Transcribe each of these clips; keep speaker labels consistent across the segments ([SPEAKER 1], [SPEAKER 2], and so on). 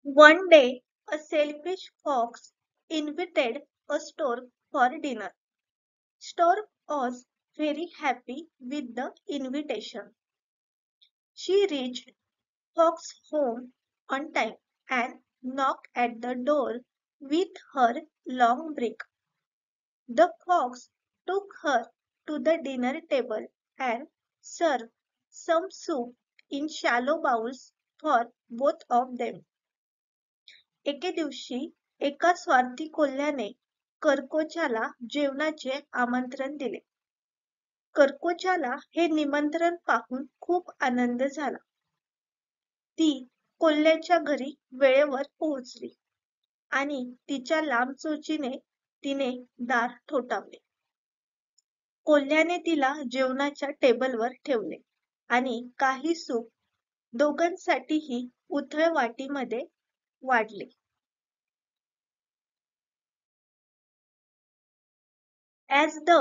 [SPEAKER 1] One day, a selfish fox invited a stork for dinner. Stork was very happy with the invitation. She reached Fox home on time and knocked at the door with her long beak. The fox took her to the dinner table and served some soup in shallow bowls for both of them. एके दिवशी एका स्वार्थी कोल्ह्याने करकोच्याला जेवणाचे आमंत्रण दिले. करकोच्याला हे निमंत्रण पाहून खूप आनंद झाला. ती कोल्ह्याच्या घरी वेळेवर पोहोचली आणि तिच्या लांब चोचीने तिने दार ठोठावले. कोल्ह्याने तिला जेवणाच्या टेबलवर ठेवले आणि काही सूप दोघांसाठीही उथळ वाटीमध्ये वाढले. As the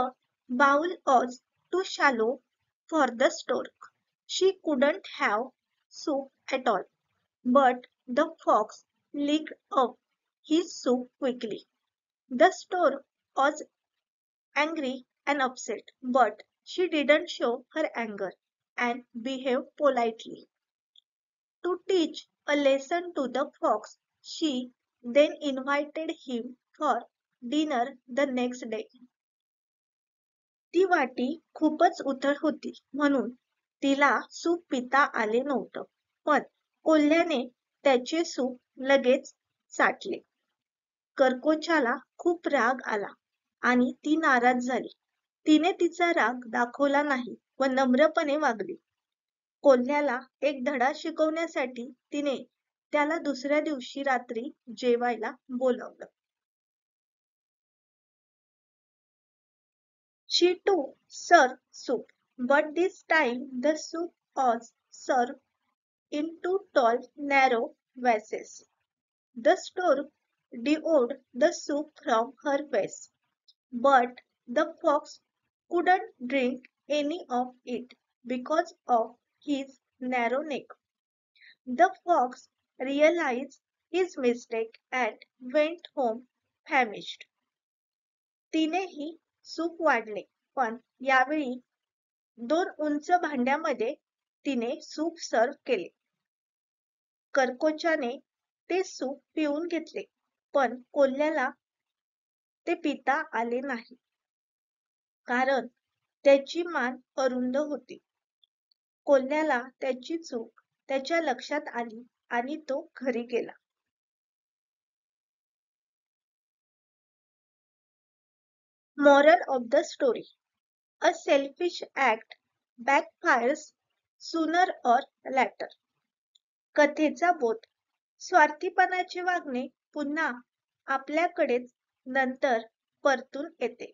[SPEAKER 1] bowl was too shallow for the stork, she couldn't have soup at all. But the fox licked up his soup quickly. The stork was angry and upset, but she didn't show her anger and behaved politely. To teach a lesson to the fox, she then invited him for dinner the next day. ती वाटी खूपच उथळ होती म्हणून तिला soup पिता आले नव्हतं. पण कोल्ह्याने त्याचे सूप लगेच चाटले. करकोच्याला खूप राग आला आणि ती नाराज झाली. तिने तिचा राग दाखवला नाही व नम्रपणे वागली. कोल्ह्याला एक धडा शिकवण्यासाठी तिने त्याला दुसऱ्या दिवशी रात्री जेवायला बोलावलं. She too served soup, but this time the soup was served in two tall, narrow vases. The stork devoured the soup from her vase, but the fox couldn't drink any of it because of his narrow neck. The fox realized his mistake and went home famished. तिनेही soup वाढले, पण यावेळी दोन उंच भांड्यामध्ये तिने soup सर्व केले. करकोच्याने ते सूप पिऊन घेतले, पण कोल्ह्याला ते पिता आले नाही, कारण त्याची मान अरुंद होती. कोल्ह्याला त्याची चूक त्याच्या लक्षात आली आणि तो घरी गेला. Moral of the story: a selfish act backfires sooner or later. कथेचा बोध: स्वार्थीपणाचे वागणे पुन्हा आपल्याकडेच नंतर परतून येते.